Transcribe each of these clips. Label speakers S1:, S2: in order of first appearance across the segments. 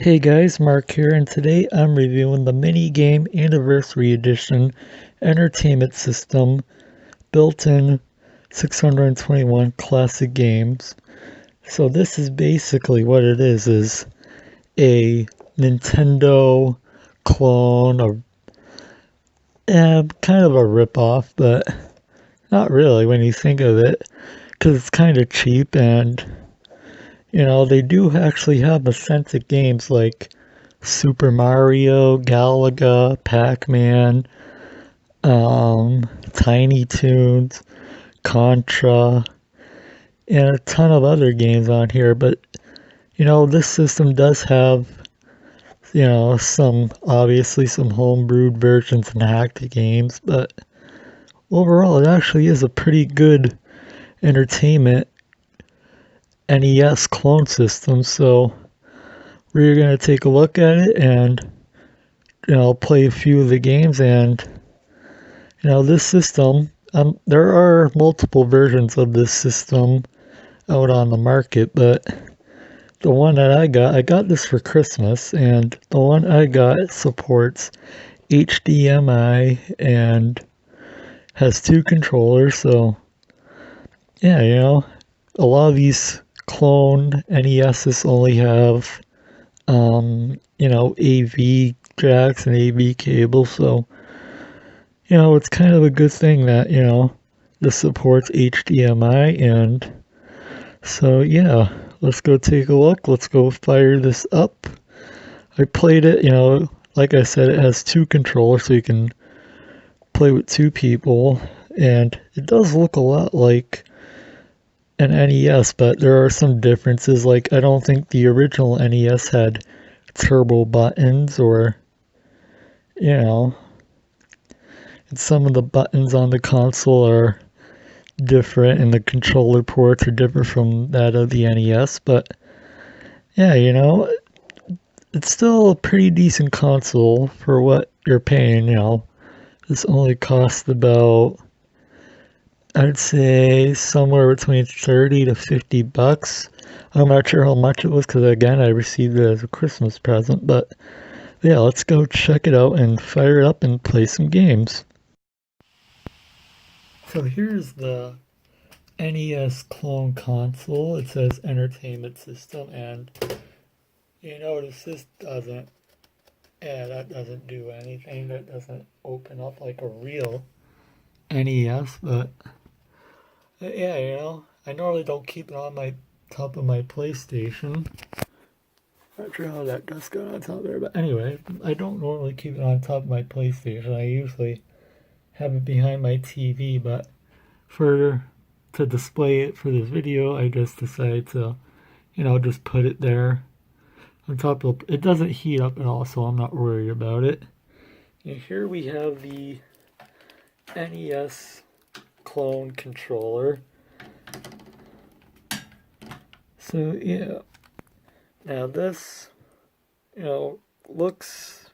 S1: Hey guys, Mark here, and today I'm reviewing the Mini Game Anniversary Edition Entertainment System built-in 621 classic games. So this is basically what it is a Nintendo clone, or kind of a rip-off, but not really when you think of it, because it's kind of cheap and they do actually have authentic games like Super Mario, Galaga, Pac-Man, Tiny Toons, Contra, and a ton of other games on here. But this system does have obviously some homebrewed versions and hacked games, but overall it actually is a pretty good entertainment NES clone system. So we're gonna take a look at it and play a few of the games. And this system, there are multiple versions of this system out on the market, but the one that I got this for Christmas, and the one I got supports HDMI and has two controllers. So yeah, a lot of these clone NESs only have AV jacks and AV cables. So it's kind of a good thing that this supports HDMI. And so yeah, let's go take a look. Let's go fire this up. I played it, like I said, it has two controllers, so you can play with two people, and it does look a lot like an NES, but there are some differences. Like, I don't think the original NES had turbo buttons, or and some of the buttons on the console are different, and the controller ports are different from that of the NES. But yeah, it's still a pretty decent console for what you're paying. This only cost about, I'd say, somewhere between 30 to 50 bucks. I'm not sure how much it was, because again, I received it as a Christmas present. But yeah, let's go check it out and fire it up and play some games. So here's the NES clone console. It says Entertainment System, and you notice this doesn't, that doesn't do anything. That doesn't open up like a real NES. But yeah, I normally don't keep it on my top of my PlayStation. Not sure how that dust got on top there, but anyway, I don't normally keep it on top of my PlayStation. I usually have it behind my TV, but for to display it for this video, I just decided to, just put it there on top of it. Doesn't heat up at all, so I'm not worried about it. And here we have the NES clone controller. So yeah, now this, looks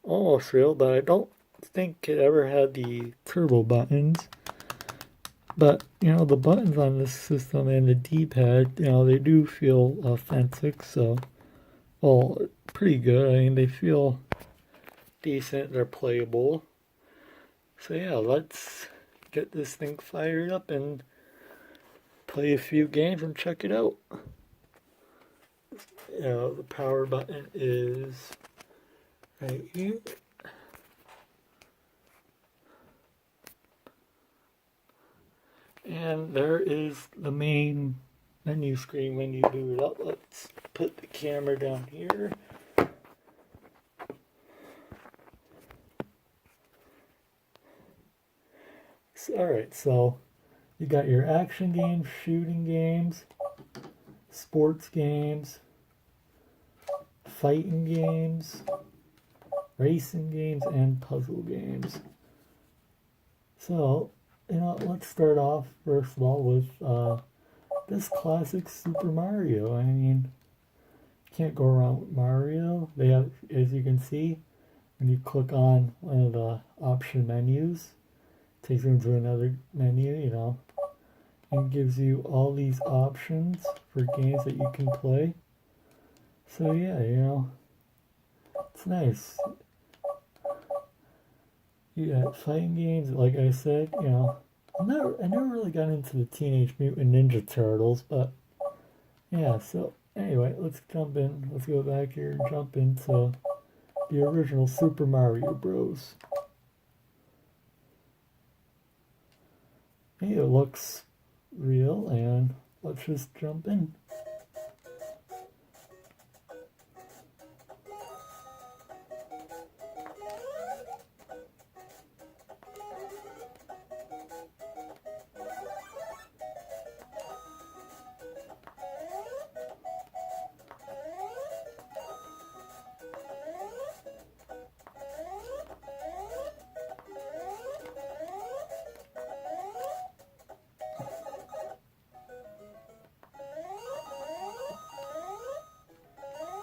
S1: almost real, but I don't think it ever had the turbo buttons. But the buttons on this system and the D-pad, they do feel authentic. So, well, pretty good. I mean, they feel decent. They're playable. So yeah, let's get this thing fired up and play a few games and check it out. The power button is right here. And there is the main menu screen when you boot it up. Let's put the camera down here. Alright, so you got your action games, shooting games, sports games, fighting games, racing games, and puzzle games. So, let's start off first of all with this classic Super Mario. I mean, can't go wrong with Mario. They have, as you can see, when you click on one of the option menus, it takes you into another menu, and gives you all these options for games that you can play. So yeah, it's nice. Yeah, fighting games, like I said, I never really got into the Teenage Mutant Ninja Turtles, but yeah, so anyway, let's jump in. Let's go back here and jump into the original Super Mario Bros. Hey, it looks real, and let's just jump in.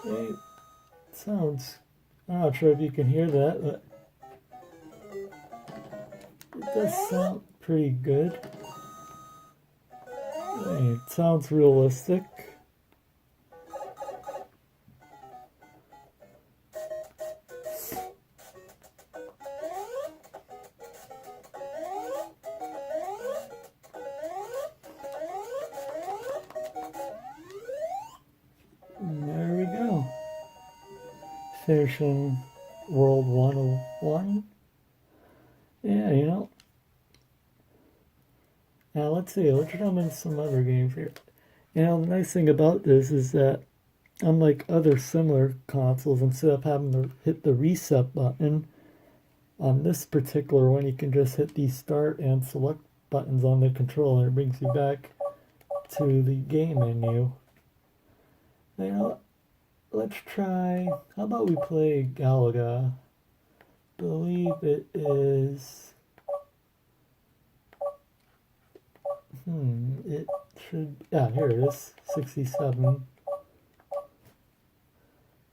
S1: Hey, sounds, I'm not sure if you can hear that, but it does sound pretty good. Hey, it sounds realistic. And there we go. Finishing World 101. Yeah, Now let's see, let's jump into some other games here. The nice thing about this is that unlike other similar consoles, instead of having to hit the reset button, on this particular one you can just hit the start and select buttons on the controller and it brings you back to the game menu. Let's try, how about we play Galaga? Believe it is, it should, yeah, here it is, 67. I'm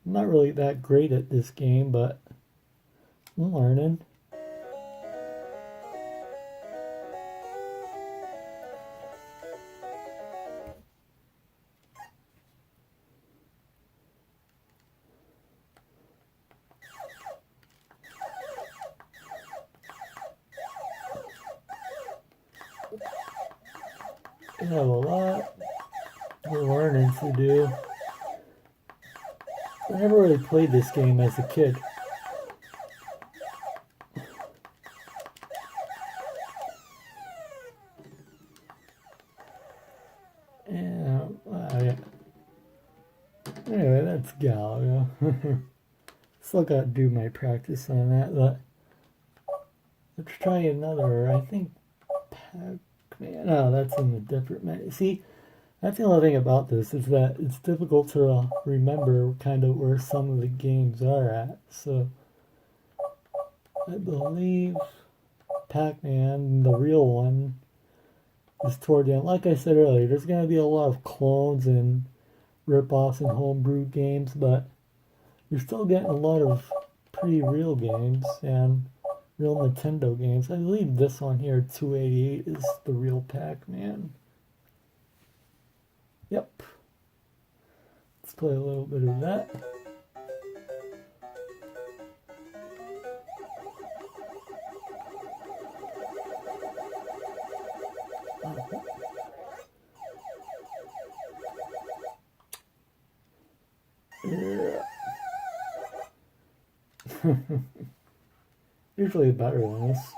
S1: not really that great at this game, but I'm learning. I have a lot of learning to do. I never really played this game as a kid. Yeah, yeah. Anyway, that's Galaga. Still got to do my practice on that, but let's try another. I think Pac-Man. Oh, that's in a different menu. See, that's the only thing about this is that it's difficult to remember kind of where some of the games are at. So I believe Pac-Man, the real one, is toward the end. Like I said earlier, there's going to be a lot of clones and rip-offs and homebrew games, but you're still getting a lot of pretty real games and real Nintendo games. I believe this one here, 288, is the real Pac-Man. Yep. Let's play a little bit of that. Yeah. Usually better than this.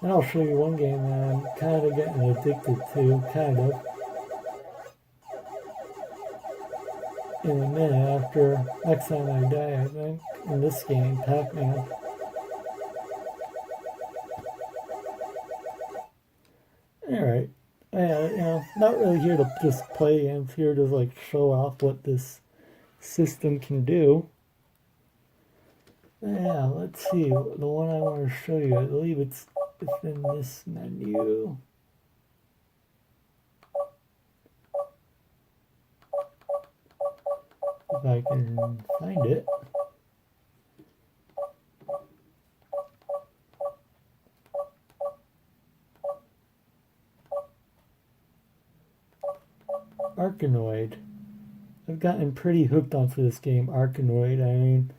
S1: And I'll show you one game that I'm kind of getting addicted to, kind of. In a minute after, next time I die, I think, in this game, Pac-Man. Alright. Yeah, not really here to just play, I'm here to like show off what this system can do. Yeah, let's see, the one I want to show you, I believe it's in this menu. If I can find it. Arkanoid. I've gotten pretty hooked onto this game, Arkanoid. I mean,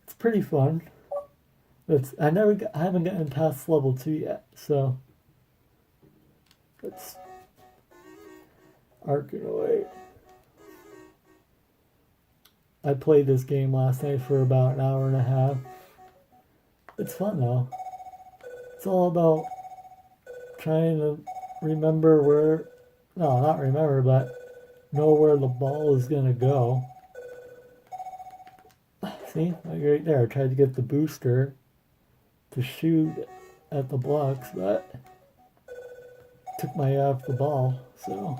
S1: it's pretty fun. I haven't gotten past level 2 yet, so it's Arkanoid. I played this game last night for about an hour and a half. It's fun though. It's all about trying to remember where, no, not remember, but know where the ball is gonna go. See, like right there, I tried to get the booster to shoot at the blocks, but took my eye off the ball, so.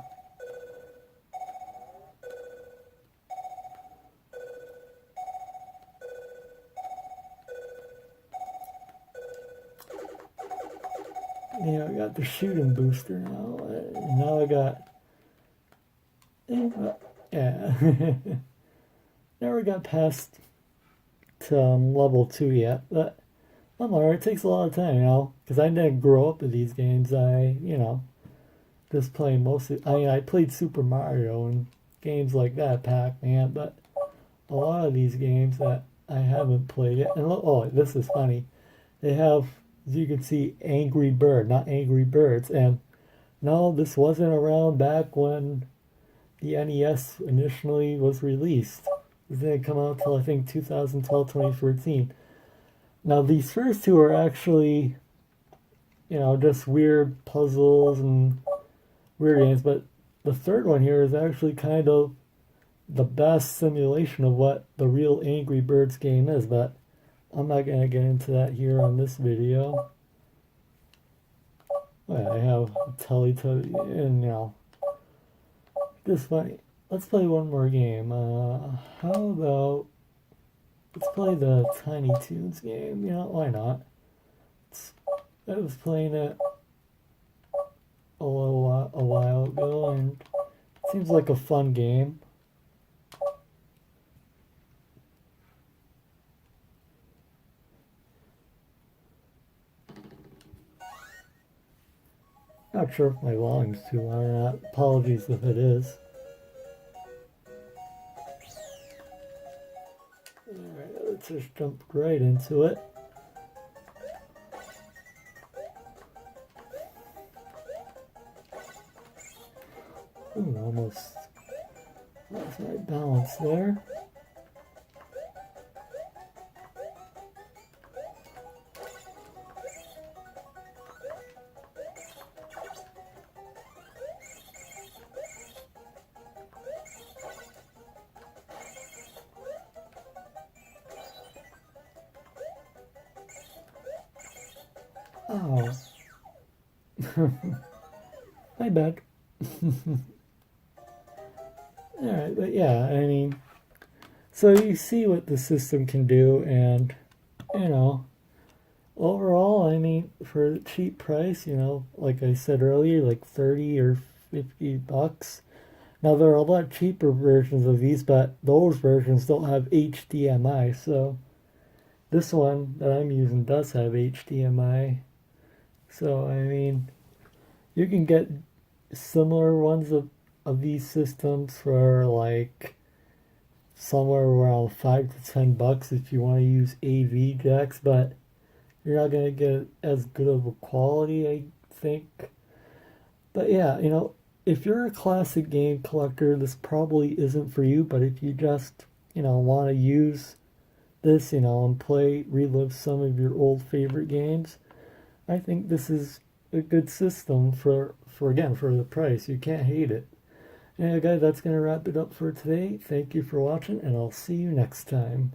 S1: Yeah, I got the shooting booster now. Now I got, yeah. Never got past to level 2 yet, but I'm alright. It takes a lot of time, because I didn't grow up with these games. I, just play mostly. I played Super Mario and games like that, Pac-Man, but a lot of these games that I haven't played it. And look, oh, this is funny. They have, as you can see, Angry Bird, not Angry Birds. And no, this wasn't around back when the NES initially was released. It didn't come out until I think 2012, 2013. Now these first two are actually, just weird puzzles and weird games, but the third one here is actually kind of the best simulation of what the real Angry Birds game is, but I'm not going to get into that here on this video. Well, I have Teletubby and, just funny. Let's play one more game. How about, let's play the Tiny Toons game. Why not? I was playing it a while ago, and it seems like a fun game. Not sure if my volume's too loud or not. Apologies if it is. Alright, let's just jump right into it. Ooh, almost lost my balance there. Oh. My bad. Alright, but yeah, I mean, so you see what the system can do, and, overall, I mean, for a cheap price, like I said earlier, like 30 or 50 bucks. Now, there are a lot cheaper versions of these, but those versions don't have HDMI, so this one that I'm using does have HDMI. So, I mean, you can get similar ones of these systems for like somewhere around 5 to 10 bucks if you want to use AV jacks, but you're not going to get as good of a quality, I think. But yeah, if you're a classic game collector, this probably isn't for you, but if you just, want to use this, and relive some of your old favorite games, I think this is a good system for the price. You can't hate it. Anyway, guys, that's going to wrap it up for today. Thank you for watching, and I'll see you next time.